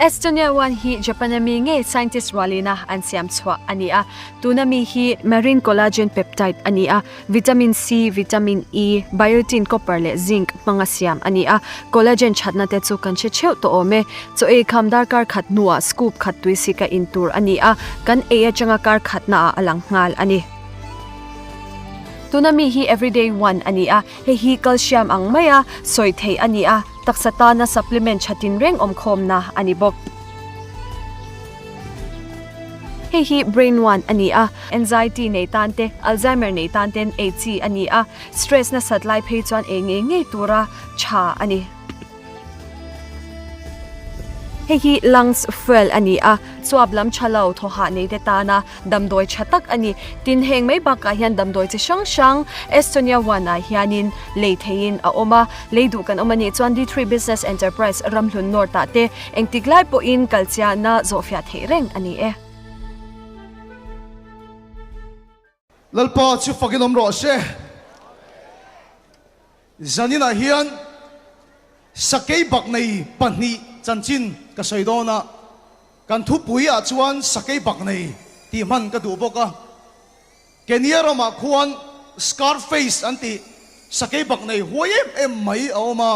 Estonia one hi Japanami nge scientist walina an siam chwa ania tunami hi marine collagen peptide ania vitamin C vitamin E biotin copper le zinc manga siam ania collagen chatna te chu kan che cheu to ome cho e khamdar kar khat nuwa scoop khat tuisi ka intur ania kan e changa kar khatna alang ngal ani tunami hi everyday one ania he calcium ang maya soi thei ania taksata na supplement chatin reng omkhom na ani bok hi brain one ania anxiety nei tante alzheimer nei tanten HC ania stress na satlai phei chuan nge tura cha ani hi lungs fuel ania chuablam chalo thoha nei te ta na damdoi chatak ani tin heng mai ba ka hian damdoi chi shang Estonia wana hianin leithein a oma leidu kan omani chuan D3 business enterprise ramhlun norta te engtiklai po in kalchia na zofia thereng ani e lalpa chu fakinom ro she zanina hian sakei bak nei panni chanchin ka soidona kan thu pui a chuan sakei bak nei ti man ka du boka kenia roma khuan scarface anti sakei bak nei hoyem em mai awma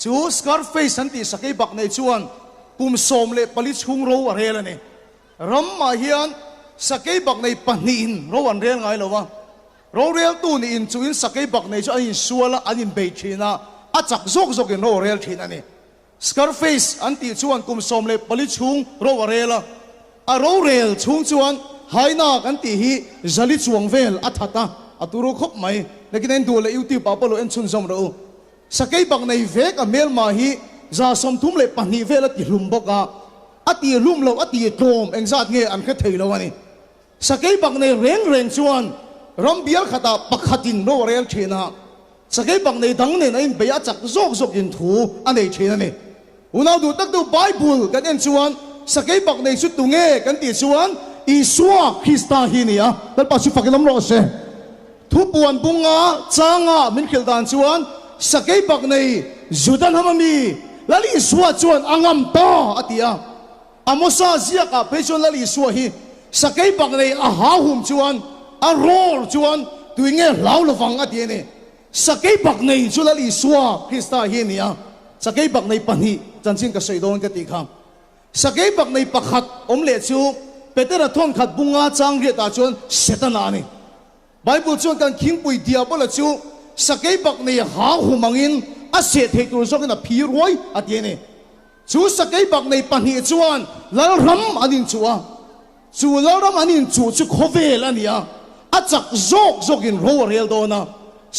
chu scarface anti sakei bak nei chuan pum som le pali chung ro a rel ani ram ma hian sakei bak nei panin ro an rel ngai lowa ro rel tu ni in chu in sakei bak nei chu anin suala anin be thina a chak zok zok in ro rel thin ani Scarface anti chuan kum som le pali chung ro rela a ro rel chung chuan haina anti hi zali chuang vel athata aturu khop mai lekin en du le youtube pa palo en chun som ro sakei bak nei vek a mel ma hi za som thum le pani vel ati hlum boka ati lum lo ati tom engzat nge an kha theilo ani sakei bak nei reng chuan ram bial khata pakhatin ro rel thina sakei bak nei dang ne in be a chak zok in thu anei thina ni unaw du tak du bible kan en chuan sakei bak nei chu tunge kan ti chuan isua krista hinia tal pa chu fakilam ro se thu puan bunga changa min khil dan chuan sakei bak nei judan hamami lali isua chuan angam ta atia amosa zia ka pechon lali isua hi sakei bak nei a hahum chuan a rol chuan tuinge lau lovang atia ne sakei bak nei chu lali isua krista hinia sakei bak nei pani chanchin ka soidon ka ti kham sakei bak nei pakhat omle chu petera thon khat bunga chang ri ta chon setana ni bible chon kan khingpui dia bola chu sakei bak nei ha humangin a se thei tur zok na phi roi atiene chu sakei bak nei pani chuan lal ram anin chuwa chu lal ram anin chu khovel ania a chak zok in ro rel dona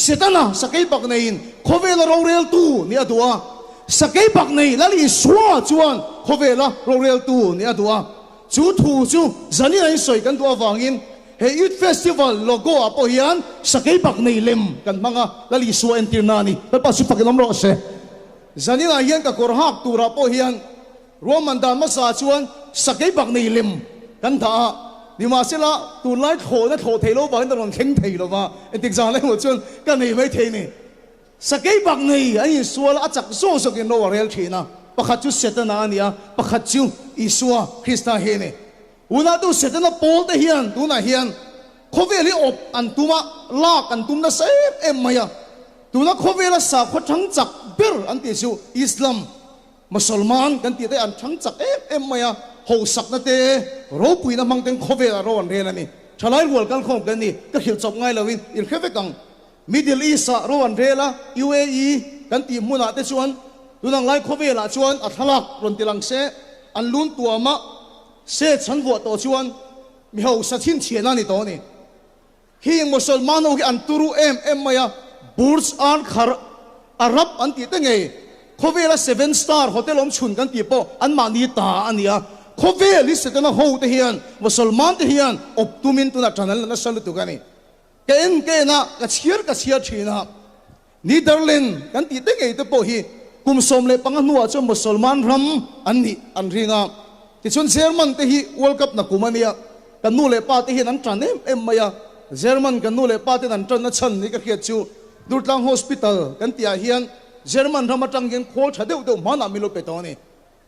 setana sakei bak nei in khovel ro rel tu ni adua sakei bak nei lali swa chuan khovela rorel tu ni adua chu thu chu zani ai soi kan tu awangin he youth festival logo apo hian sakei bak nei lem kan manga lali swa entirnani pa su pakilam ro se zani na hian ka korhak tu ra po hian roman da masa chuan sakei bak nei lem kan tha ni ma sela tu lai tho na tho thelo ba na ron kheng thei lo ba entik za le mo chuan kan nei mai thei ni sakei bak nei ai sual a chak zo zo ke no rel thina pakhat chu setana ania pakhat chu isua krista hene una tu setana pol te hian tu na hian khoveli op antuma la kan tum na se em maya tu na khovela sa kho thang chak ber anti chu islam musulman kan ti te an thang chak em maya ho sak na te ro pui na mang teng khovela ro an rel ani thalai wal kal khom kan ni ka khil chop ngai lawin in khevekang Middle East rowan rela UAE kan ti muna te chuan tunang lai khovela chuan a thalak ron tilang se an lun tuama se chanwo to chuan mi ho sa thin chiana ni to ni hi musulman ho an turu em maya Burj Al Arab an ti te nge khovela 7 star hotel om chun kan ti po an mani ta ania khoveli se kana ho te hian musulman te hian optumin tuna channel na salu tu gani ken na ka chiar thina Netherlands kan ti te nge te po hi kum som le panganua chu musulman ram anni an ringa ti chun German te hi World Cup na kumania kan nu le pa te hi nan tran em maya German kan nu le pa te nan tran na chan ni ka khiat chu Durtlang hospital kan tia hian German ram atang gen khol thadeu deu mana milo petoni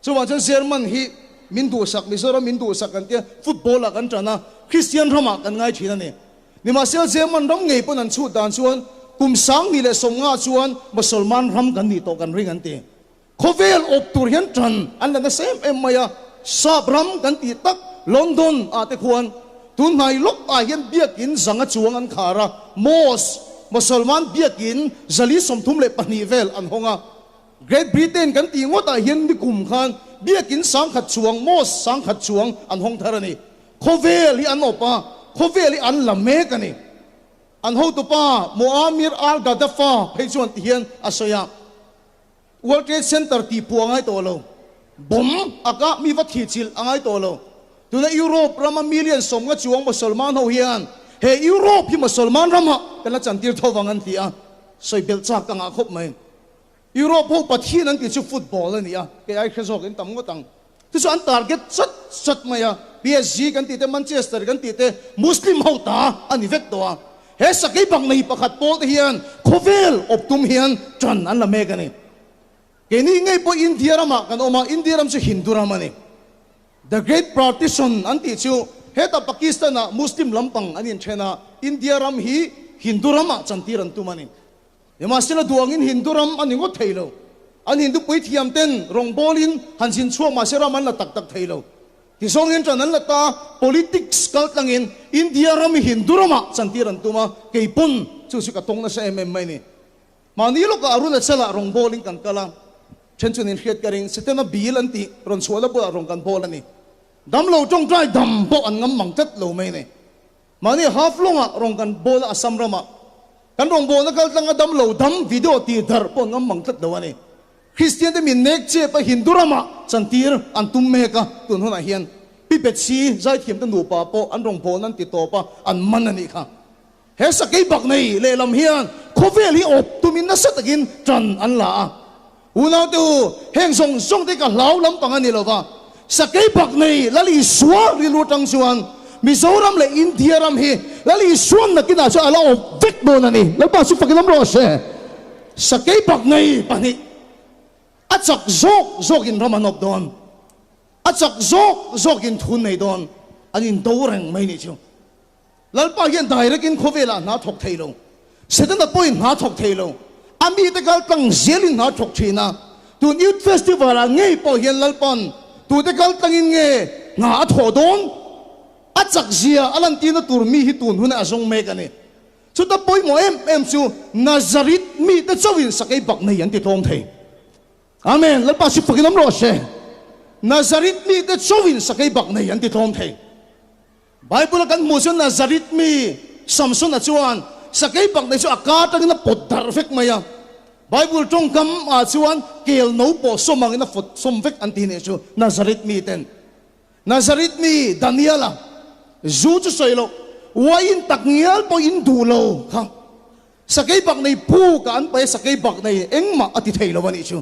chuan chan German hi min du sak Mizoram min du sak kan tia football kan chana Christian rama kan ngai thina ni nima sel German ram ngei pon an chu dan chuan kum sang ni le som nga chuan musulman ram kan ni to kan ring an ti khovel op tur hian tran an la na sem em maya sab ram kan ti tak London ate khuan tun nai lok a hian biakin zanga chuang an khara mos musulman biakin zali som thum le pani vel an honga Great Britain kan ti ngota hian mi kum khan biakin sang khat chuang mos sang khat chuang an hong tharani khovel hi an opa khovel hi an la me kani an ho tu pa Muammar al-Gaddafi phei chuan ti hian asoya World Trade Center ti puangai to lo bom aka mi va thi chil angai to lo tuna Europe rama million som nga chuang musulman ho hian he Europe hi musulman rama kana chantir thowangan ti a soi bel chak ka nga khop mai Europe ho pathin an ti chu football ani a ke ai khazok in tam ngotang tu so an target sat maya PSG kan ti te Manchester kan ti te Muslim ho ta ani vek to a he sakai bang nei pakhat pol te hian khovel optum hian tran an la me kani ke ni ngai po India rama kan oma India ram chu Hindu rama ni the great partition an ti chu heta Pakistan a Muslim lampang anin thena India ram hi Hindu rama chantiran tu mani ema sila duangin Hindu ram ani ngo thailo an Hindu pui thiam ten rong bolin hansin chua ma sera man la tak tak thailo ti songin chanan la ta politics kal tangin India ram Hindu rama chantiran tu ma keipun chu su ka tong na sa mai ni manilo ka aruna chala rong bolin kan kala chenchunin khiat karing setena bil anti ron suala bo rong kan bol ani dam lo tong trai dam bo an ngam mang tat lo mai ne mani half longa rong kan bol asam rama kan rong bol na kal tanga dam lo dam video ti dar po ngam mang tat lo ani Christian de min nek che pa Hindu rama chantir an tum me ka tun hona hian pi pet si zai thiam ta nu pa po an rong bol nan ti to pa an man ani kha he sakai bak nei le lam hian khovel hi op tumin na satagin tran an la unaw tu heng song song te ka lau lam pangani lova sakai bak nei lali suwa ri lutang suan Mizoram le India ram hi lali suan na kina so ala of vek do na ni lalpa su pakilam ro se sakai bak nei pani achak zok in ramanok don achak zok in thun nei don anin do reng mai ni chu lalpa hian direct in khovela na thok thailo setan da point na thok thailo ami te kal tang zelin na thok thina tu youth festival a ngei po hian lalpan tu te kal tangin nge nga thodon achak zia alantina turmi hi tun huna azong me kani chu ta poi mo em chu Nazarit mi te chawin sakai bak nei an ti thong thei amen lalpa si pakinam ro se Nazarit mi te chawin sakai bak nei an ti thong thei Bible kan mo chu Nazarit mi Samson a chuan sakai bak nei chu akata na podar fek maya Bible trong kam a chuan kel no po somang na fot som vek an ti ne chu Nazarit mi ten Nazarit mi Daniela zu chu soilo wain takngial po indulo ha sakai bak nei pu ka an pa sakai bak nei engma ati thailo wani chu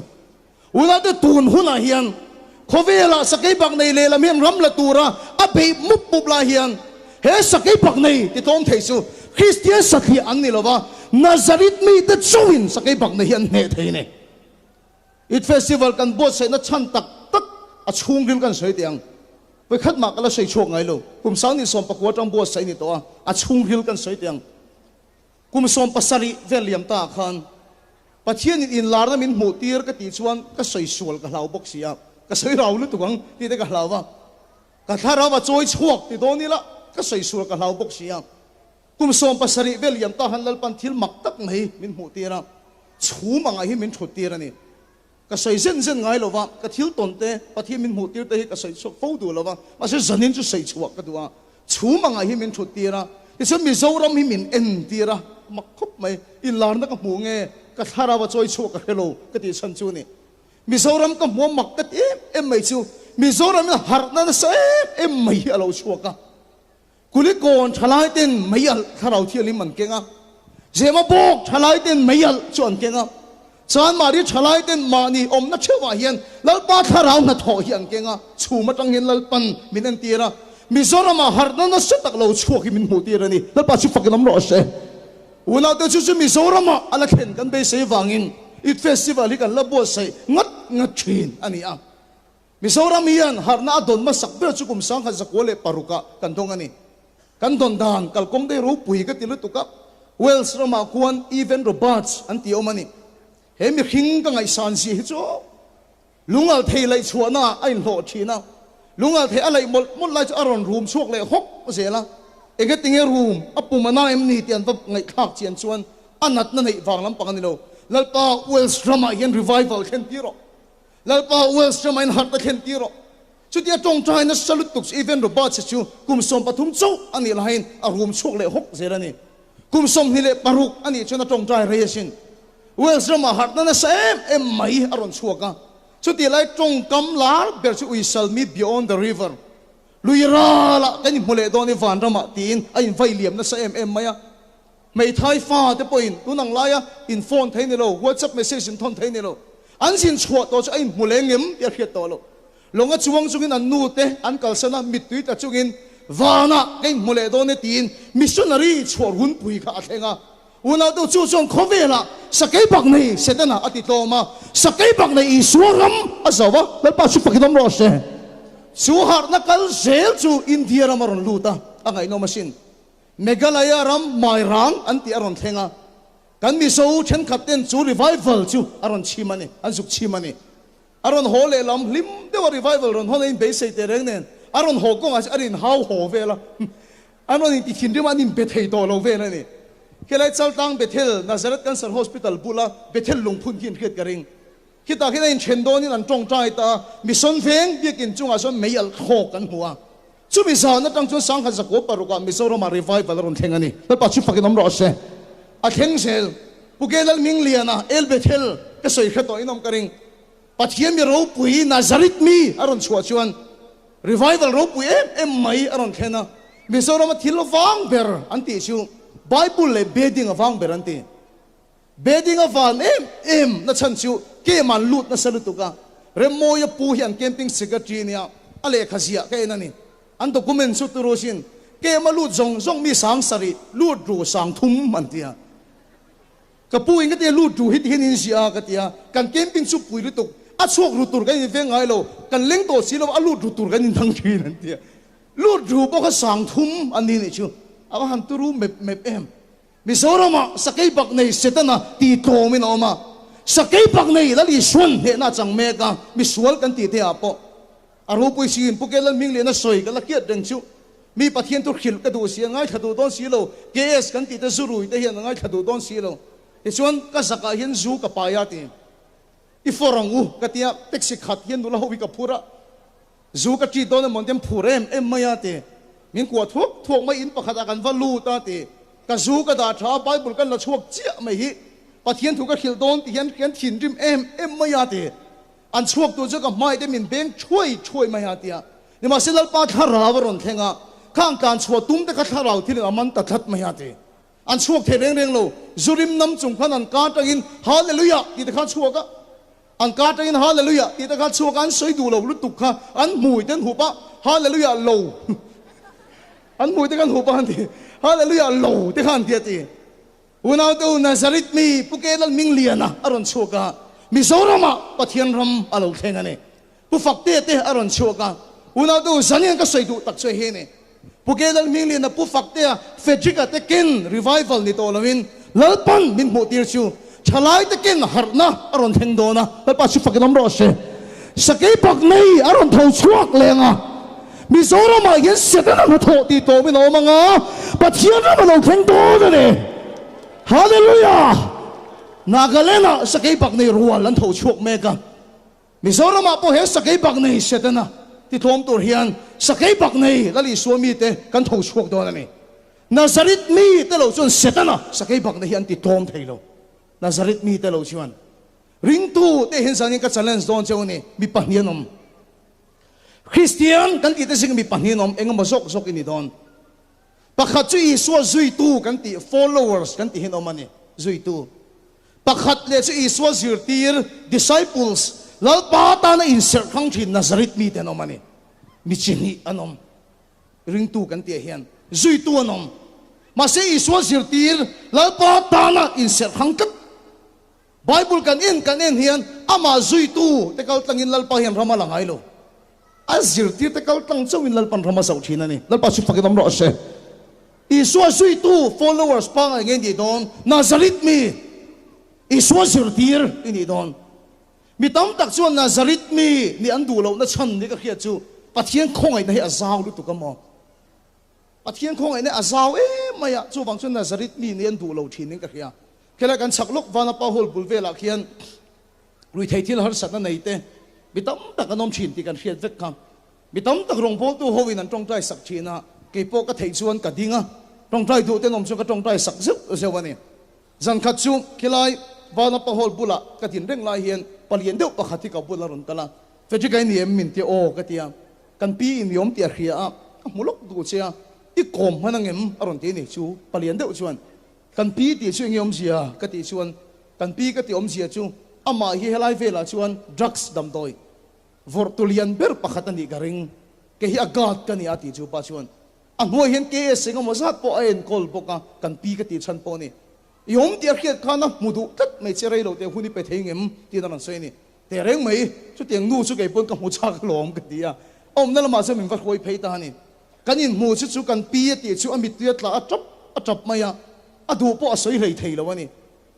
ula de tun huna hian khovela sakai bak nei le lam hian ram la tura ape mup pup la hian he sakai bak nei ti tong thei chu Christian sakhi an ni lova Nazarit mi te chuin sakai bak nei hian ne thei ne it festival kan bo se na chan tak tak a chung rim kan soi tiangไปขัดมากแล้วใส่ช่วงไงลูกกุมสาวนี่สมประกวดจังบัวใส่นี่ตัวอาชุ่มริลกันสวยเตียงกุมสมปัสสริเวลียมตาขันปัจเจียนอินลาร์นั้นมินหูตีร์ก็ตีชวนก็ใส่สวลกับเหล่าบกเสียก็ใส่เราลุตัวงที่ได้กับเหล่าว่าก็ถ้าเราว่าจอยชวกที่ตัวนี้ละก็ใส่สวลกับเหล่าบกเสียกุมสมปัสสริเวลียมตาขันแล้วปันทิลมักตักไหนมินหูตีร์ชูมังไอให้มินฉุดตีร์นี่ก็ใส่เส้นไงหรอวะก็ทิลต้นเตะปะที่มินหูตีร์เตะก็ใส่ชกฟูดูหรอวะมาใส่จันนินจะใส่ชวกก็ดูว่าชูมังไอให้มินฉุดตีร์ที่ฉันมีโซรามให้มินเอ็นตีร์มักคบไหมอินลาร์นักหมูเงก็ถ้าเราว่าจอยชวกกับเฮโลก็ตีฉันชูนี่มีโซรามก็หัวมักก็เอ็มไม่ชูมีโซรามเนี่ยหาร์นั่นเซเอ็มไม่เราชวกกันกุลิโกนชลายเต้นไม่ยัลถ้าเราเที่ยวลิมันเก่งอ่ะเจมาบอกชลายเต้นไม่ยัลชวนเก่งอ่ะจานมาดิชลายเต้นมานี่อมนักเชื่อว่าเฮียนแล้วป้าถ้าเราหน้าถอยเฮียนเก่งอ่ะชูมาตั้งเฮียนแล้วปันมินันตีระมีโซรามาหาร์นั่นสุดตักเราชวกมินหูตีระนี่แล้วป้าชิฟักน้ำร้อนเสวันนั้นเดี๋ยวจู่ๆมีโซรามาอะไรเห็นกันไปเสียวังอินอีเฟสติวัลที่กันแล้วบัวใส่งัดชินอันนี้อ่ะ Mizoram hian harna adon masak ber chu kum sang kha zakwale paruka kan dong ani kan don dan kalkong de ru pui ka tilu tuka Wells rama kuan even robots anti omani hemi hing ka ngai san si hi chu lungal thei lai chuana ain ho thina lungal thei alai mol lai chu aron room chuak le hok zela enge tinge room apumana em ni tian va ngai khak chian chuan anat na nei wanglam pangani lo lalpa Wells rama hian revival khen tiro lalpa Wells rama in hat khen tiro chutia tong trai na salut tuk even robots chu kum som pathum chu ani lain a room chuak le hok zela ni kum som hi le paruk ani chuna tong trai reasin Wells rama hat na sem em mai aron chuaka chuti lai tong kam lar ber chu uisal mi beyond the river luira la kani mule doni van rama tin ai vai liam na sem em maya mai thai fa te point tu nang laya in phone thai ni lo WhatsApp message in thon thai ni lo an sin chhuat to chu ai mule ngem ya khiat to lo longa chuang chungin an nu te an kalsana mitui ta chungin vana kai mule doni tin missionary chhor hun pui kha athenga una tu chu chong khovela sakai bak nei setana ati to ma sakai bak nei isuram azawa lalpa chu pakidom ro se chu har na kal zel chu India ramaron luta angai no machine Meghalaya ram mairang anti aron thenga kan mi so chen khaten chu revival chu aron chimani an zuk chimani aron hole lam lim de revival ron hole in be se te reng nen aron ho kong as arin how ho vela anon in ti khin rim anin be thei to lo vela ni kelai chal tang Bethel Nazareth Cancer Hospital bula Bethel lungphun kin khiat karing kita khina in chendon in an tong trai ta mission veng bikin chunga son meial khok kan huwa chu mi sa na tang chu sang kha zakko paruka Mizoram revival ron thengani ta pa chu fakinom ro se a theng sel pugelal ming liana el Bethel ka soi kha to inom karing pathiam mi ro pui Nazareth mi aron chua chuan revival ro pui em mai aron thena Mizoram thil wang ber anti chu Bible le bedding awang beranti bedding awan em na chan chu ke man lut na salutuka remoya pu hian camping secretary nia ale khazia ke nani an document su turosin ke malut zong mi sang sari lut ru sang thum mantia ka pu inga te lut ru hit hin sia ka tia kan camping su pui lutuk a chuak ru tur ka ni ve ngai lo kan leng to silo a lut ru tur ka ni thang thi nan tia lut ru bo ka sang thum ani ni chu awa han turu mep em Mizoram sakai bak nei setana ti to min oma sakai bak nei lali shun he na chang me ka mi sual kan ti te apo aro pui sin pukelan ming le na soi ka lakiat deng chu mi pathian tu khil ka du sia ngai thadu don silo ks kan ti te zurui te hian ngai thadu don silo e chuan ka saka hian zu ka pa ya ti I forang u ka tia taxi khat hian dula hobi ka phura zu ka ti don montem phurem em maya te min kwa thuak mai in pakhat kan valu ta te ka zu ka da tha Bible kan la chuak chia mai hi pathian thu ka khil don ti hian thin rim em maya te an chuak tu chu ka mai te min beng choi maya tia ni ma selal pa thara ron thenga khang kan chua tum te ka tharau thil aman ta that maya te an chuak the reng lo zurim nam chung khan an ka tangin hallelujah ti te kha chuaka an ka tangin hallelujah ti te kha chuak an soi du lo lu tuk kha an mui ten hu pa hallelujah lo an mui te kan hu pa ti hallelujah lo te khan ti ti unau tu Nazareth mi pukelal ming liana aron chuaka Mizoram pathian ram alo thengane pu fakte te aron chuaka unau tu zanian ka soi du tak choi he ne pukelal ming liana pu fakte fedrika te ken revival ni to lawin lalpan min mo tir chu chalai te ken harna aron theng dona lalpa chu fakinom ro se sakai pak nei aron thau chuak lenga Mizoram yen setana na tho ti to min omanga pathian ram alo theng dona ne hallelujah Nagalena sakai bak nei rual an tho chuak meka Mizoram po he sakai bak nei setana ti thom tur hian sakai bak nei lali suami te kan tho chuak do na ni Nazareth mi te lo chon setana sakai bak nei hian ti thom theilo Nazareth mi te lo chuan ring tu te hin sanin ka challenge don choni mi pahnianom Christian kan ti te sing mi pahnianom engam sok sok ini don pakhat chu Iswa zui tu kan ti followers kan ti hin omani zui tu pakhat le chu Iswa zirtir disciples lalpa ta na insert khang thin Nazareth mi te no mani mi chini anom ring tu kan ti hian zui tu anom ma se Iswa zirtir lalpa ta na insert khang kat Bible kan en hian ama zui tu te kal tangin lalpa hiam rama langai lo azir tir te kal tang chawin lalpan rama sau thina ni lalpa chu fakinom ro se iswa sui tu followers pa ngai nge di don Nazareth mi iswa zir tir ini don mi tam tak chuan Nazareth mi ni an du lo na chan ni ka khia chu pathian khongai na hi azaw lu tu ka mo pathian khongai na azaw maya chu wang chuan Nazareth mi ni an du lo thin ni ka khia khela kan chaklok wana pa hol bulvela khian rui thei thil har sat na nei te mi tam tak anom thin ti kan khiat vek kam mi tam tak rong pol tu hovin an tong trai sak thina ke po ka thei chuan ka dinga tong trai du te nom chu ka tong trai sak zeu zewani zan khat chu khilai wana pa hol bula ka tin reng lai hian palien deuh pakhati ka bula ron tala feji kai ni em min ti o ka tia kan pi in yom ti a khia a mulok du chia i kom hanang em aron ti ni chu palien deuh chuan kan pi ti chu ngiom zia ka ti chuan kan pi ka ti om zia chu ama hi helai vela chuan drugs dam doi vortulian ber pakhatani garing ke hi agat ka ni ati chu pa chuan a hnuai hian ke singa mozat po a en kol boka kan pi ka ti chan po ni yom ti a khiat khana mudu tat mai cherei lo te huni pe theingem ti na sei ni te reng mai chu tiang nu chu ke pon ka mu chak lom ka ti a om na lama se min va khoi phei ta ni kanin mu chu kan pi ti chu amit ti tla a chop maya a du po a soi rei thei lo ani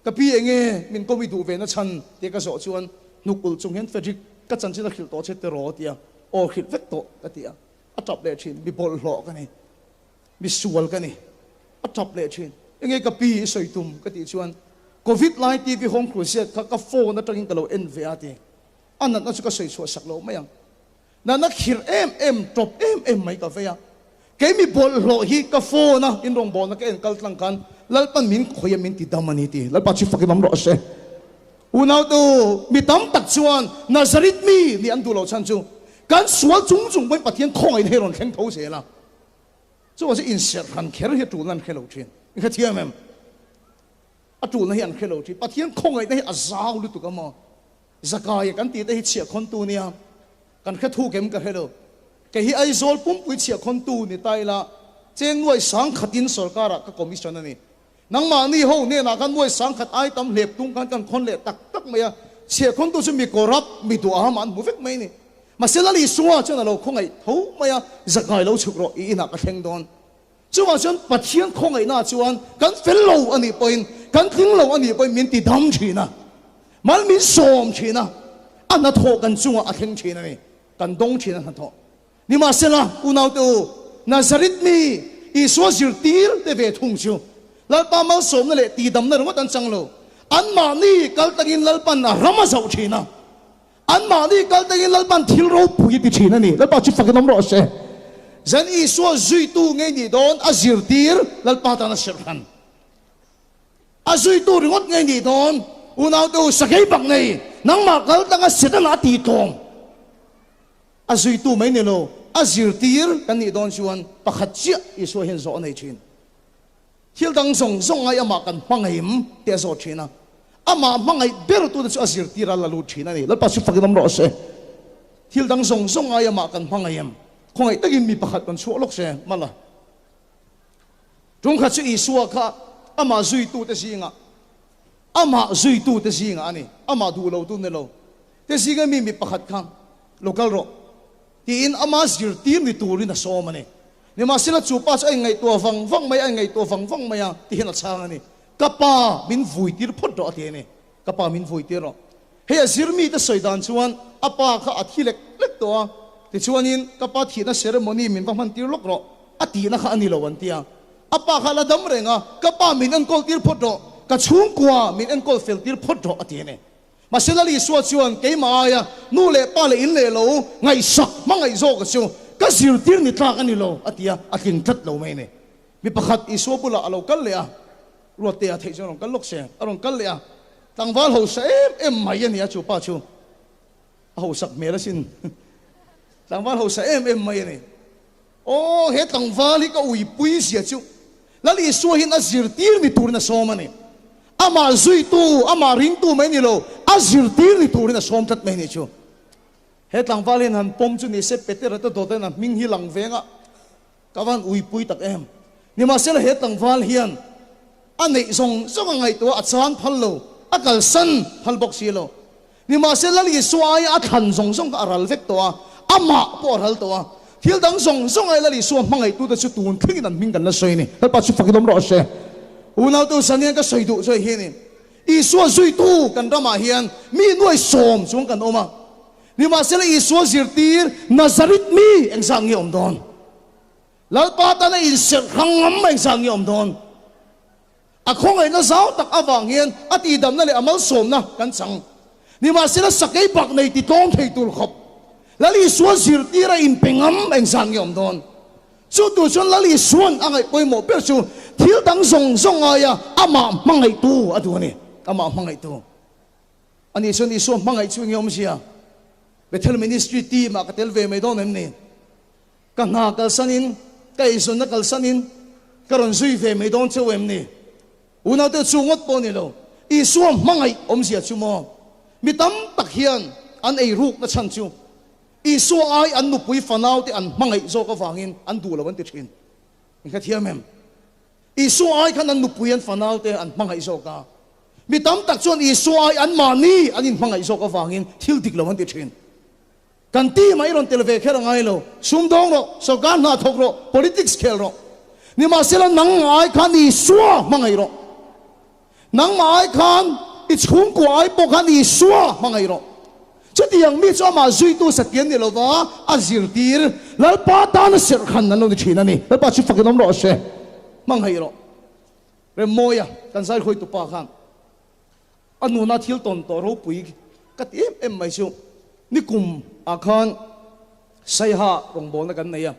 ka pi enge min ko mi du ve na chan te ka zo chuan nukul chung hen fedrik ka chan china khil to che te ro tia o khil vek to ka tia a chop le thin bi bol hlo ka ni bi sual ka ni a chop le thin enge ka pi soi tum ka ti chuan covid 19 vi home crusade ka phone na tangin ka lo en ve ati anat na chu ka soi so sak lo mayang na nak khir em top em mai ka ve ya ke mi bol hlo hi ka phone na in rong bon na ka en kal tlang kan lalpan min khoya min ti damani ti lalpa chi fakinam ro se unaw tu mi tam tak chuan Nazareth mi ni an du lo chan chu kan sual chung chung bai pathian khoi nei ron kheng tho se la chu wa se in ser han kher he tu nan khelo thin ka thiam em a tu na hian khelo thi pathian khoi nei azaw lu tu ka mo zakai kan ti te hi chia khon tu nia kan kha thu kem ka helo ke hi ai zol pum pui chia khon tu ni tai la cheng nuai sang khatin sarkara ka commission ani nang ma ni ho ne na kan nuai sang khat ai tam lep tung kan khon le tak tak maya chia khon tu chu mi korap mi tu a man mu vek mai ni ma selali suwa chana lo khongai tho maya zakai lo chukro I na ka theng don chuwa chon pathian khongai na chuan kan fel lo ani point kan thing lo ani point min ti dam thina mal min som thina ana tho kan chunga a theng thina ni kan dong thina han tho ni ma sela unaw tu Nazareth mi iswa zir tir te ve thung chu lalpa mau som na le ti dam na rongot an chang lo an ma ni kal tagin lalpan na rama zau thina an ma ni kal tagin lalpan thil ro pui ti thina ni lalpa chu fakinom ro se zan iswa zui tu nge ni don azir tir lalpa ta na serhan azui tu rongot nge ni don unaw tu sakai bak nei nang ma kal tanga setan ati tom azui tu mai ne lo azir tir kan ni don chuan pakhat chia iswa hen zo nei thin thil dang song song ai ama kan mangaim te zo thina ama mangai ber tu chu azir tir la lu thina ni lalpa su fakinam ro se thil dang song song ai ama kan mangaim khongai takin mi pakhat kan chu lok se mala tung kha chu iswa kha ama zui tu te singa ama zui tu te singa ani ama du lo tu ne lo te singa mi pakhat kham local ro ti in ama zir tir ni turin na so mane ni ma sila chu pa ai ngai to fang mai ai ngai to fang mai ti hena chang ani kapa min vui tir phot do ati ne kapa min vui tir ro he zir mi ta soidan chuan apa kha athi lek lek to ti chuan in kapa thi na ceremony min man tir lok ro ati na kha ani lo wan tia apa kha la dam renga kapa min an kol tir phot do ka chung kwa min an kol fel tir phot do ati ne maselali suwa chuan ke maaya nu le pa le in le lo ngai sak mangai zo ka chu ka zir tir ni tlak ani lo atia akin that lo mai ne mi pakhat iso bula alo kal le a rote a thei jong kal lok se aron kal le a tangwal ho sa em mai ani a chu pa chu a ho sak me la sin tangwal ho sa em mai ani o he tangwal hi ka ui pui sia chu lali suwa hin a zir tir ni tur na so mani ama zui tu ama ring tu mai ni lo azir tir ni tur na som tat mai ni chu he tlang valin han pom chu ni se peter ta do ta na ming hi lang venga kawan ui pui tak em ni ma sel he tlang val hian anei zong zong ngai to a chan phal lo akal san phal bok si lo ni ma sel li suai a than zong zong ka ral vek to ama por hal to thil dang song song ai la li so mangai tu da chu tun thing nan ming kan la soi ni ta pa chu fakidom ro se unau tu sanin ka soi du soi hi ni i so sui tu kan rama hian mi nuai som chung kan oma ni ma sela i so zirtir nazarit mi eng sang ngi om don lalpa ta na in ser hangam eng sang ngi om don a khong ai na zau tak awang hian ati dam na le amal som na kan chang ni ma sela sakai bak nei ti tom thei tul khop lali suan zirtira in pengam eng sang ngi om don chu tu chon lali suan angai poimo per chu thil dang song song aya ama mangai tu aduni ama mangai tu ani chon i so mangai chu ngi om sia Bethel Ministry team a katel ve mai don emni ka na kal sanin ka ison na kal sanin karon zui ve mai don chu emni una te chungot po ni lo i so mangai om sia chu mo mitam tak hian an ei ruk na chan chu i so ai an nu pui fanau te an mangai zo ka wangin an du lawan te thin in ka thiam mem i so ai kan an nu pui an fanau te an mangai zo ka mitam tak chon i so ai an mani an in mangai zo ka wangin thil dik lawan te thin kan ti mai ron televe khera ngai lo sum dong ro so kan na thok ro politics khel ro ni ma sela nang ai khan i so mangai ro nang mai khan i chung ko ai po khan i so mangai ro chu tiang mi cho ma zui tu satien ni lo wa azir tir lal pa ta na ser khan na lo ni thina ni lal pa chu fakinom ro se mangai ro re moya kan sai khoi tu pa khan anu na thil ton to ro pui kat em mai chu ni kum akhan sai ha rong bol na kan nei ya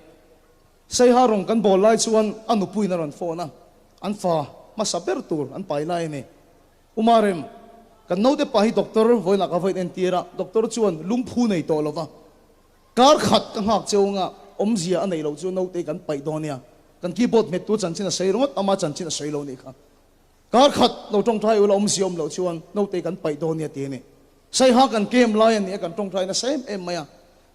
sai ha rong kan bol lai chuan anu pui na ron phone na an fa ma saber tur an pai lai ni umarem kan no de pahi doctor voi na ka voi en tira doctor chuan lungphu nei to lova kar khat ka hak cheunga omzia anei lo chu no te kan pai donia kan keyboard met tu chan chin a sei rongot ama chan chin a sei lo ni kha kar khat lo tong thai lo omsiom lo chuan no te kan pai donia te ni sai ha kan kem lai ni kan tong thai na sem em maya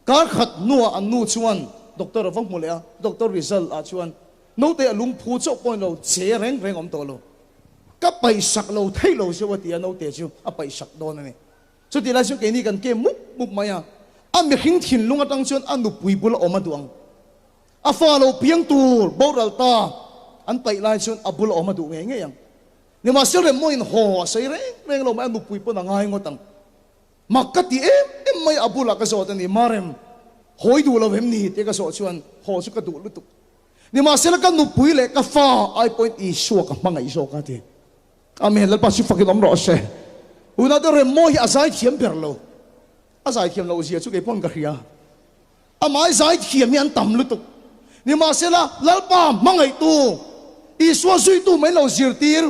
kar khat nuwa an nu chuan doctor avang mulea doctor result a chuan no te lungphu chok point lo che reng reng om to lo ka pai sak lo thei lo se wati no te chu a pai sak don ni chu ti la chu ke ni kan ke muk muk maya a me khing thin lunga tang chuan an nu pui bul oma duang a fa lo piang tur boral ta an pai lai chuan a bul oma du nge nge yang ni ma sel mo in ho sei reng reng lo ma nu pui po na ngai ngotang makati em mai abula ka so ni marem hoi du lo hem ni te ka so chuan ho chu ka du lu tu ni ma sel ka nu pui le ka fa ai point i so ka mangai so ka te amen lal pa si fakilom ro se una de remo hi azai thiam ber lo azai thiam lo sia chu ke pon ka khia amai zai thiam yan tam lu tu ni ma sela lal pa mangai tu i so sui tu mai lo zir tir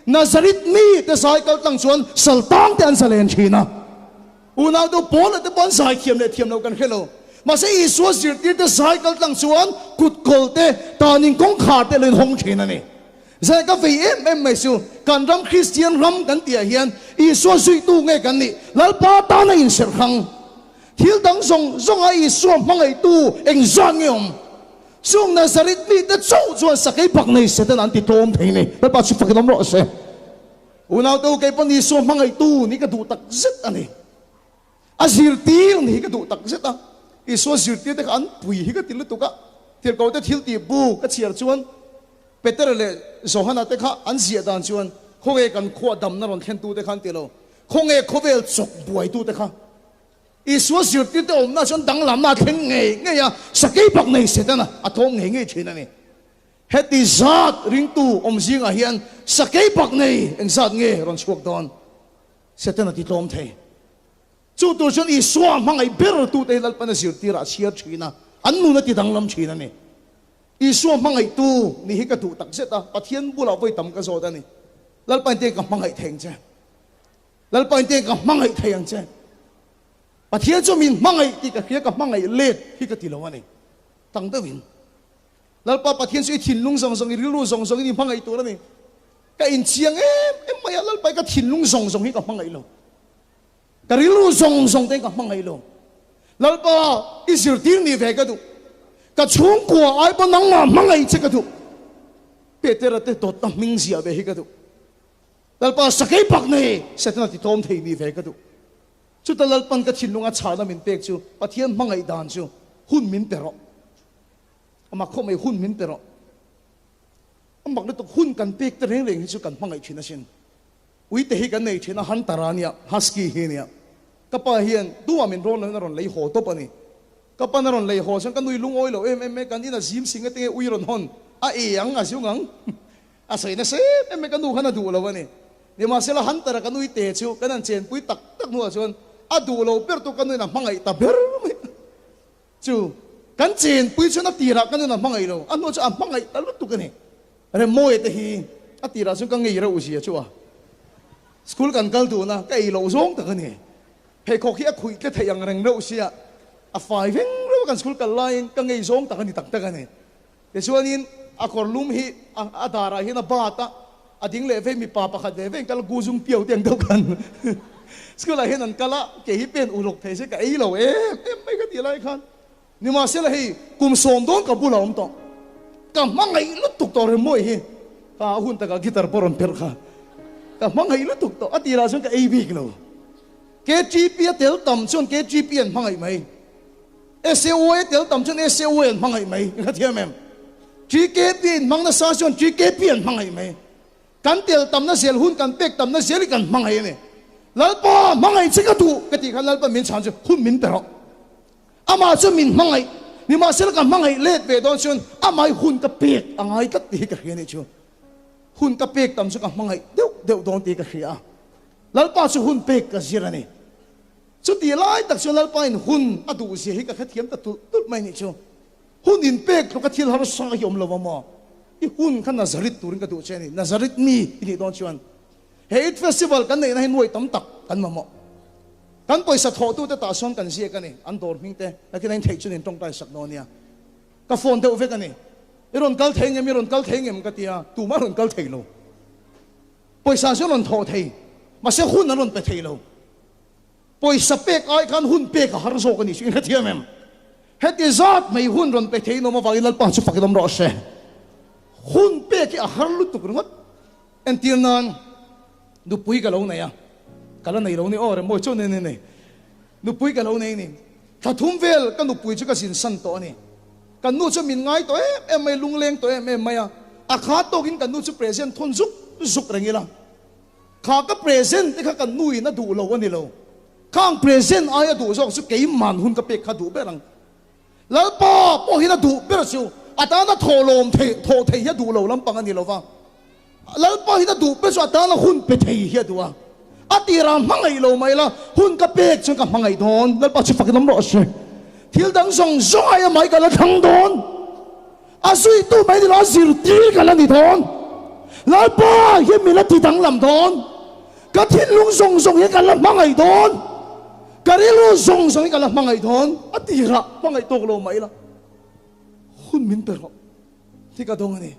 nazarit mi te sai kal tang chuan saltang te an salen thina una do pon te pon zai thiam lo kan khelo ma se i so zir tir te sai kal tang chuan kut kol te tanin kong khar te len hong thina ni zai ka ve em mai su kan ram christian ram kan tia hian i so sui tu nge kan ni lal pa ta na in ser khang thil dang zong ai so mangai tu eng zang yom sung nazarit mi te chau chuan sakai bak nei se tan anti tom thei ni lal pa chu fakilom ro se unau to ke pon i so mangai tu ni ka du tak zet ani azir tir ni ka du tak zet a i so zir tir te kan pui hi ka til tu ka tir ko te thil ti bu ka chiar chuan Peter le zohana te kha an zia dan chuan khonge kan kho dam na ron khen tu te khan te lo khonge khovel chok buai tu te kha i so zir tir te om na chuan dang lam na theng nge ya sakai bak nei se tan a thong nge thina ni heti zat ring tu om zinga hian sakai bak nei eng zat nge ron chuak don se tan ti tom thei chu tu chuan i so mangai ber tu te lal pan zir tir a chiar thina an nu na ti dang lam thina ni i so mangai tu ni hi ka tu tak zeta pathian bula voi tam ka zo da ni lal pan te ka mangai theng che lal pan te ka mangai theng che pathian chu min mangai ti ka khia ka mangai let hi ka ti lo ani tang da win lal pa pathian chu thin lung song song ri lu song song ni mangai tu la ni ka in chiang em mai lal pa ka thin lung song song hi ka mangai lo ka ri lu song song te ka mangai lo lal pa i sir tir ni ve ka du ka chung ko ai pa nang ma mangai che ka du Peter ate tot na ming sia be hi ka du dal pa sakai pak nei setna ti tom thei ni ve ka du chu talal pan ka thin lunga chana min pek chu pathian mangai dan chu hun min pero ama kho mai hun min pero amak le to hun kan pek te reng reng hi chu kan mangai thina sin ui te hi kan nei thina han tarania husky hi nia kapa hian duwa min ron na ron lei ho to pani kapa na ron lei ho sang kan nui lung oi lo em kan ina zim singa te ui ron hon a e ang a siu ngang a sai na se em kan du khana du lo wani ni ma sela han tara kan nui te chu kan an chen pui tak tak nu a chuan a du lo per to kan nui na mangai ta ber chu kan chen pui chu na tira kan nui na mangai lo an no chu a mangai ta lu tu kan ni re moi te hi a tira chu kan ngei ra u sia chu a school kan kal tu na kai lo zong ta kan ni he kho khi a khui te thayang reng ro sia a fai veng ro kan school kal lain kan ngei zong ta kan ni tak ta kan ni te chuanin a kor lum hi a dara hi na ba ta a ding le ve mi pa pa khat ve veng kal gu zum piau tiang dau kan school a hen an kala ke hi pen ulok the se ka ei lo em mai ka ti lai khan ni ma se la hi kum som don ka bu lom to ka mangai lu tuk to re moi hi ka hun ta ka gitar poron per kha ka mangai lu tuk to atira sun ka ei big lo ke gp tel tam chon ke gp an mangai mai SEO tel tam chon SEO an mangai mai ka thiam em GKP mang na sa chon GKP an mangai mai kan tel tam na sel hun kan pek tam na sel kan mangai me lalpa mangai chika tu ka ti khan lalpa min chan chu hun min pero ama chu min mangai ni ma sel kan mangai let ve don chon amai hun ka pek angai ka ti ka hian chu hun ka pek tam chu ka mangai deu don ti ka hria lalpa chu hun pek ka zirani chu ti lai tak chu lalpa in hun adu si hi ka khathiam ta tu mai ni chu hun in pek to ka thil har sa hiom lo ma i hun khan nazarit turin ka tu cheni nazarit mi ni don chuan hate festival kan nei na hin noi tam tak kan ma mo kan poisa tho tu ta ta son kan sia kan ni an dor ming te na kin thei chun in tong tai sak no nia ka phone te uve kan ni iron kal theng em iron kal theng em ka tia tu ma ron kal thei lo poisa so ron tho thei ma se hun ron pe thei lo poisa pek ai kan hun pek har zo kan ni sin ka tia mem het izat mai hun ron pe thei no ma vai lal pa chu fakidom ro se hun pek a har lu tu ngot en tir nan du pui ka lo na ya kala nei lo ni ore mo chu ne du pui ka lo nei ni tha thum vel kan du pui chu ka sin san to ni kan nu chu min ngai to em mai lung leng to em mai a kha to kin kan nu chu present thon zuk rengila kha ka present te kha kan nui na du lo ani lo khang present aya du zo chu ke man hun ka pek kha du berang lalpa po hi na du ber chu ata na tholom tho thei ya du lo lam pang ani lo wa lalpa hi na du pe chu ata na hun pe thei hi du wa atira mangai lo mai la hun ka pek chu ka mangai don lalpa chu fakinom ro se thil dang song zong ai mai ka la thang don asui tu mai di la zir ti ka la ni don lalpa hi mi la ti dang lam don ka thil lung song hi ka la mangai don karilu song hi ka la mangai don atira mangai tok lo mai la hun min pero ti ka dong ani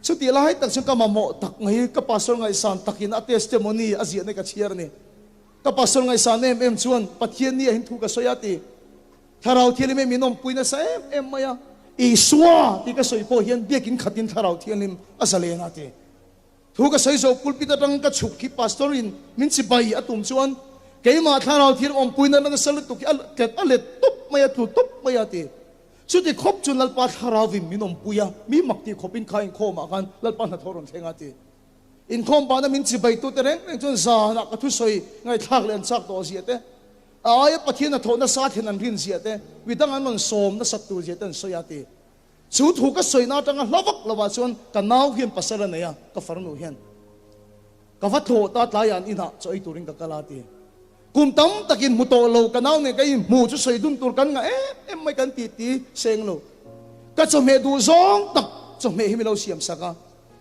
so ti lai tak chung ka mamo tak ngai ka pastor ngai san takin a testimony azia ne ka chiar ni ka pastor ngai san em chuan pathian ni hin thu ka soyati tharau thili me minom puina sa em maya i swa ti ka soi po hian biakin khatin tharau thianim asale na te thu ka soi zo pulpit atang ka chuk ki pastorin min si bai atum chuan keima tharau thil om puina na salut tu ki ale top maya tu top maya te chu ti khop chun lalpa tharawim minom puya mi makti khopin khain khoma kan lalpa na thoron thenga ti in khom pa na min chi bai tu te reng chun za na ka thu soi ngai thak len chak to si te ai pathian na thona sa then an rin si te widang an man som na sat tu je ten soyati chu thu ka soi na tanga lavak lawa chun ka naw hian pasara na ya ka farnu hian ka va tho ta tla yan ina choi turing ka kalati kum tam takin muto lo kanaw ne kai mu chu soi dum tur kan nga em mai kan ti seng lo ka cho me du zong tak cho me hi lo siam saka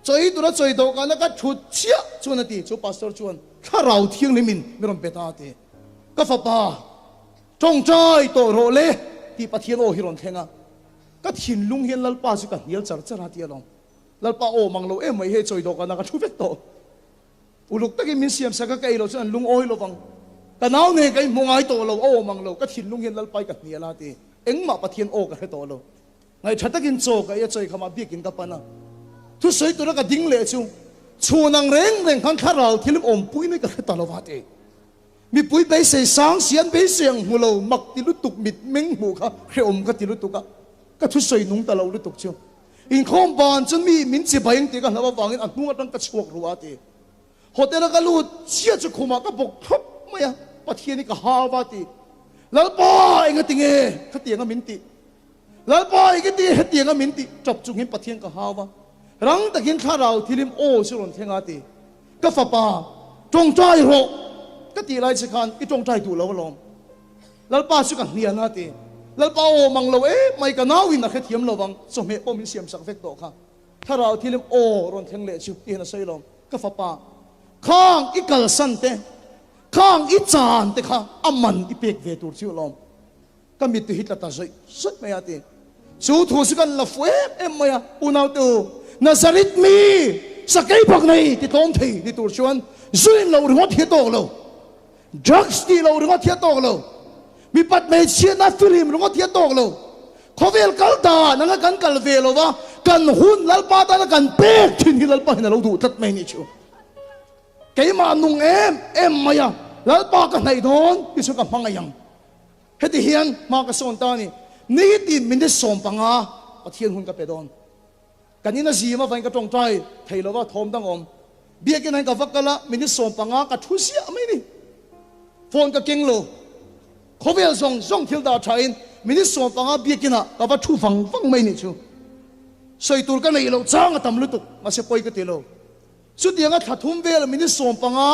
choi tu ra choi do kana ka thut chia chu na ti chu pastor chuan tharau thiang limin meron beta ti ka fa pa tong chai to ro le ti pathian o hiron thenga ka thin lung hian lalpa chu ka hial char char ti along lalpa o manglo em mai he choi do kana ka thu vek to uluk takin min siam saka kai lo chuan lung oi lo bang kanaw ne kai mungai to lo o mang lo ka thin lung hian lalpai ka hnia la ti engma pathian o ka he to lo ngai thatakin cho ka ya choi khama bikin ka pana thu soi tu ra ka ding le chu chunang reng khan tharau thilim om pui nei ka he ta lo wa te mi pui be se sang sian be siang mulo mak ti lu tuk mit meng mu kha khreom ka ti lu tuka ka thu soi nung ta lo lu tuk chu in khom ban chun mi min chi bayang ti ka na ba wangin an tunga tang ka chuak ruwa ti hotel ka lu chia chu khuma ka bok thop maya pathiani ka hawa ti lalpa inga tinge khatianga min ti lalpa inga ti khatianga min ti chop chung hin pathian ka hawa rang takin tharau thilim o suron thenga ti ka fa pa tong trai ro ka ti lai sikhan ki tong trai tu lo lom lalpa su ka hnia na ti lalpa o mang lo mai ka nawi na khethiam lo wang so me o min siam sak vek do kha tharau thilim o ron theng le chu ti na sei lom ka fa pa khang i kal san te khang i chan te kha aman i pek ve tur chu lom ka mit tu hitla ta zoi sut me ati chu thu su kan la fu em maya unau tu nazarit mi sakai bak nei ti tom thei ni tur chuan zuin lo ri ngot hi to lo drugs ti lo ri ngot hi to lo mi pat me chia na film ri ngot hi to lo khovel kal da nanga kan kal ve lo wa kan hun lal pa ta kan pek thin hi lal pa hin lo du tat mai ni chu cái mà nung em maya lal pa ka nei don ti su ka mangayang heti hian ma ka son ta ni tin min de som panga pathian hun ka pe don kanina ji ma vain ka tong trai thei lo wa thom dang om bia ke nan ka vakala min de som panga ka thusia mai ni phone ka keng lo khovel song thil da thain min de som panga bia ke na ka va thu phang mai ni chu soi tur ka nei lo chang atam lu tu ma se poi ka te lo su tianga thathum vel min som panga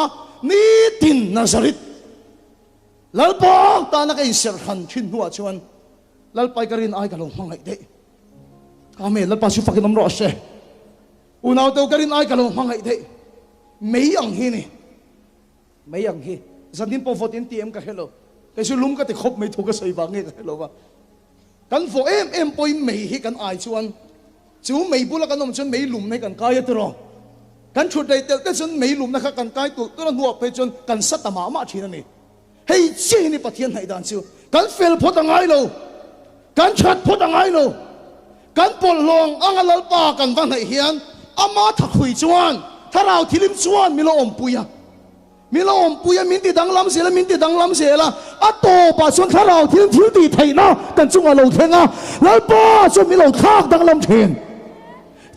ni tin nazarit lalpa ta na kai ser khan thin huwa chuan lalpai karin ai ka lo mangai de kame lalpa su fakin amro se unau to karin ai ka lo mangai de mei ang hi ni mei ang hi zanin po 14 tm ka hello kai su lum ka te khop mei thu ka sei wang nge ka hello wa kan fo em poi mei hi kan ai chuan chu mei bula kan om chuan mei lum nei kan kai atro kan chut dai tel te chun mei lum na kha kan kai tu tu na nuwa pe chun kan sat ta ma thina ni hei chi ni pathian hai dan chu kan fel phot angai lo kan chat phot angai lo kan pol long angalal pa kan van hai hian ama thakhui chuan tharau thilim chuan milo om puya min ti dang lam se la a to pa chuan tharau thilim thil ti theina kan chunga lo thenga lal pa chu milo thak dang lam then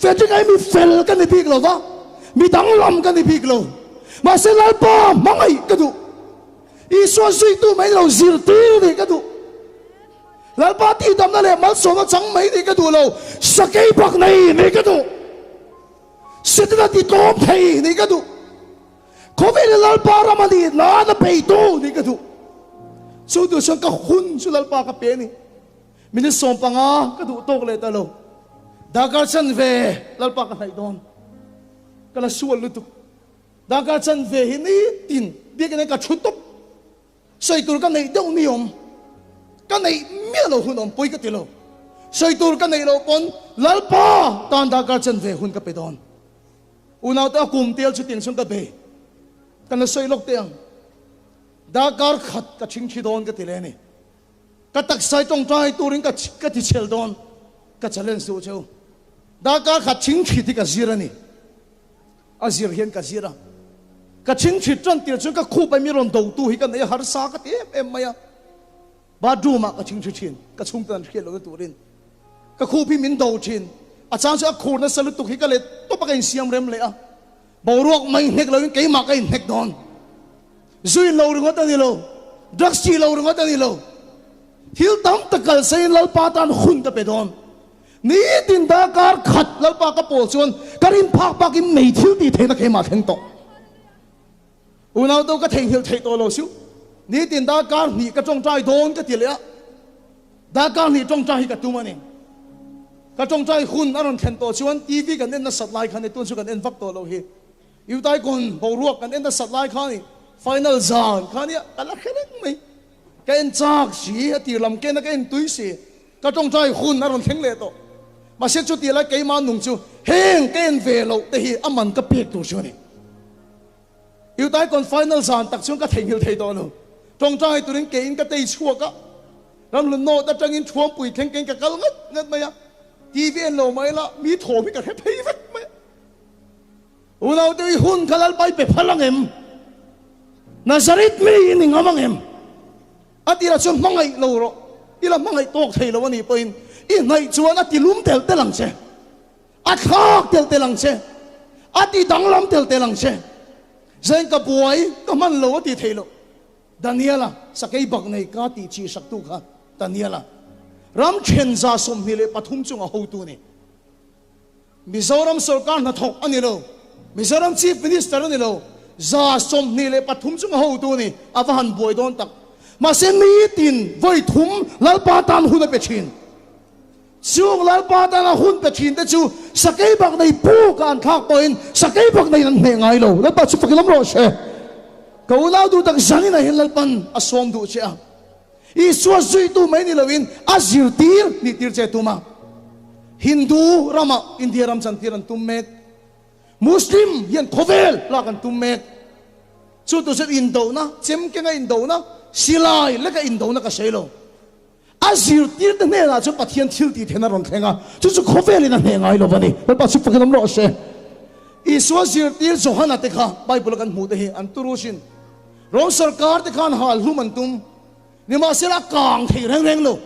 fe ting ai mi fel kan ni big lo wa mi dang lam kan ni big lo ma se lal pa mangai ka du i so sui tu mai lo zir ti ni ka du lal pa ti dam na le mal so na chang mai ni ka du lo sakai bak nei ni ka du sidna ti tom thei ni ka du khobe lal pa ramani la na pe tu ni ka du so du sang ka hun su lal pa ka pe ni min som panga ka du tok le ta lo dagar chan ve lal pa ka nai don kala sual lutu dagar chan ve hi ni tin bi ka ka chutop soi tur ka nei deu ni om ka nei mi lo hun om poi ka ti lo soi tur ka nei lo pon lal pa tan dagar chan ve hun ka pe don unaw ta kum tel chu tin sung ka be kana soi lok teang dagar khat ka ching chi don ka ti le ni ka tak sai tong trai turing ka ti chel don ka challenge su cheu dagar khat ching chi ti ka zira ni azir hian ka zira ka ching chi tran tir chung ka khu pa mi ron do tu hi ka nei har sa ka te em maya ba du ma ka ching chi chin ka chung tan khel lo turin ka khu pi min do chin a chang cha khur na salu tu hi ka le to pa kain siam rem le a borok mai nek lo ke ma kai nek don zui lo ring ta ni lo drugs chi lo ring ta ni lo hil tam takal sai lal pa tan khun ta pe don ni tin da kar khat lal pa ka pol chon karin phak pa ki mei thil ti the na ke ma theng to unau to ka theng hil thei to lo su ni tin da kar ni ka chong trai don ka ti le da kar ni chong trai ka tu ma ni ka chong trai khun aron khen to chuan tv kan en na sat lai khan ni tun chu kan en vak to lo hi yu tai kun bo ruak kan en na sat lai khan ni final zan khan ni ala khelek mai ka en chak si ti lam ke na ka en tui si ka chong trai khun aron theng le to ma se chu ti la ke ma nung chu heng ke en ve lo te hi aman ka pek tu chu ni yu tai kun final zan tak chung ka theng hil thei to lo chong trai turin ke in ka tei chua ka ram lu no ta chang in chuam pui theng ken ka kal ngat mai ya TV en lo mai la mi tho mi ka phei vet mai unau te hun khalal pai pe phalang em Nazareth mi ini ngamang em at ila chuan mangai lo ro ila mangai tok thei lo ani poin I ngai chuan ati lum tel telang che at khak tel telang che ati danglam tel telang che zain ka buai ka man lo ati thei lo Daniela sakei bak nei ka ti chi sak tu kha Daniela ram chen za som ni le pathum chunga ho tu ni Mizoram sarkar na thok ani lo Mizoram chief minister ani lo za som ni le pathum chunga ho tu ni avahan boi don tak ma se mi tin voi thum lalpa tan hu na pechin chung lalpa tan a hun pechin te chu sakei bak nei pu kan thak poin sakei bak nei nan he ngai lo lalpa chu pakilam ro she kaulau du tak zani na hin lalpan asom du che a I suwa zui tu mai ni lawin azir tir ni tir che tu ma Hindu rama India ram chan tiran tummet Muslim yan khovel la kan tummet chu tu se indo na chem ke nga indo na silai la ka indo na ka selo azir tir de ne la chu pathian thil ti thena ron thenga chu chu khovel na he ngai lo bani pa chu pakam ro se I suwa zir tir johana te kha bible kan mu de hi an turushin rong sarkar te khan hal hu man tum ni ma sela kang thei reng reng lo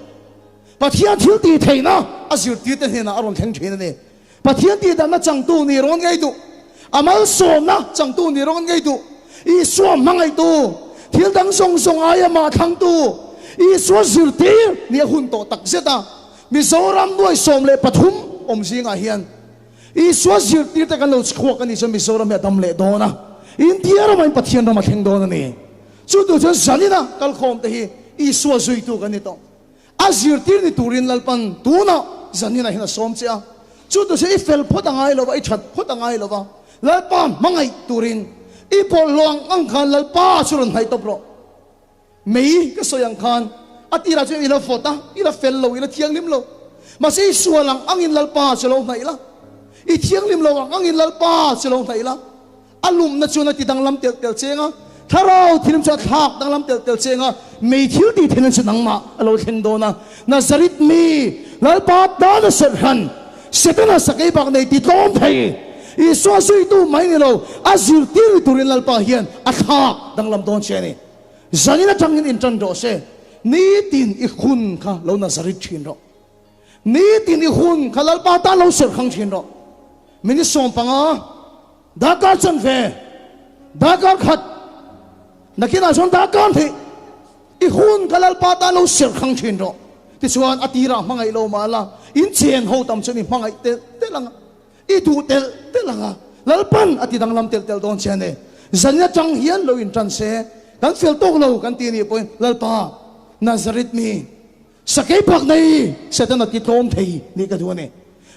pathian thil ti thei na azir ti te na aron theng thina ne pathian ti da na chang tu ni ron ngai du amal som na chang tu ni ron ngai du I so mangai tu thil dang song song aya ma thang tu I so zir ti ni hun to tak zeta Mizoram noi som le pathum om singa hian I so zir ti te kan lo chkhwa kan ni so Mizoram ya dam le do na India ram pathian ram theng do na ni chu tu chen sanina kal khom te hi I so zui tu kan ni to azir tir ni turin lalpan tuna zanina hina som chia chu tu se I fel phot angai lo ba I that phot angai lo ba lalpa mangai turin I pol long ang khan lalpa surun hai to pro mei ka soyang khan atira chu ila fota ila fel lo ila thiang lim lo masi sualang angin lalpa chelo nai la I thiang lim lo angin lalpa chelo nai la alum na chu na ti dang lam tel tel chenga Tharau thirim cha thak dang lam tel tel chenga mei thil ti thinan chu nangma alo theng do na Nazarit mi lalpa da na serhan setana sakai bak nei ti tom thei I so sui tu mai ni lo azir tir turin lalpa hian a thak dang lam don che ni zanina changin in chan do se ni tin I khun kha lo Nazarit thin ro ni tin I khun kha lalpa ta lo ser khang thin ro mini som panga dakar chan ve dakar khat nakina son dakar the I khun kalal pata lo ser khang thin ro ti chuan atira mangai lo mala in chen ho tam chani mangai te langa I tu te langa lalpan ati dang lam tel don chane zanya chang hian lo in tran se kan fel tok lo kan ti ni point lalpa Nazaret mi sakai pak nei setan ati tom thei ni ka duane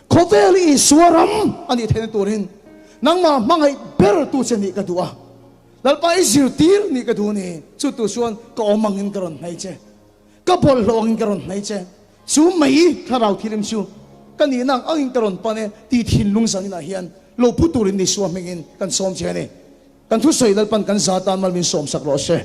khovel I swaram ani thene turin nangma mangai ber tu chani ka duwa lalpa I zir tir ni ka duane chu tu suan ka omangin karon nai che ka bol longin karon nai che chu mai tharau thirim chu kani nang angin karon pane ti thin lung sang na hian lo puturin ni suam mengin kan som che ne kan thu soi lalpan kan zatan mal min som sak ro se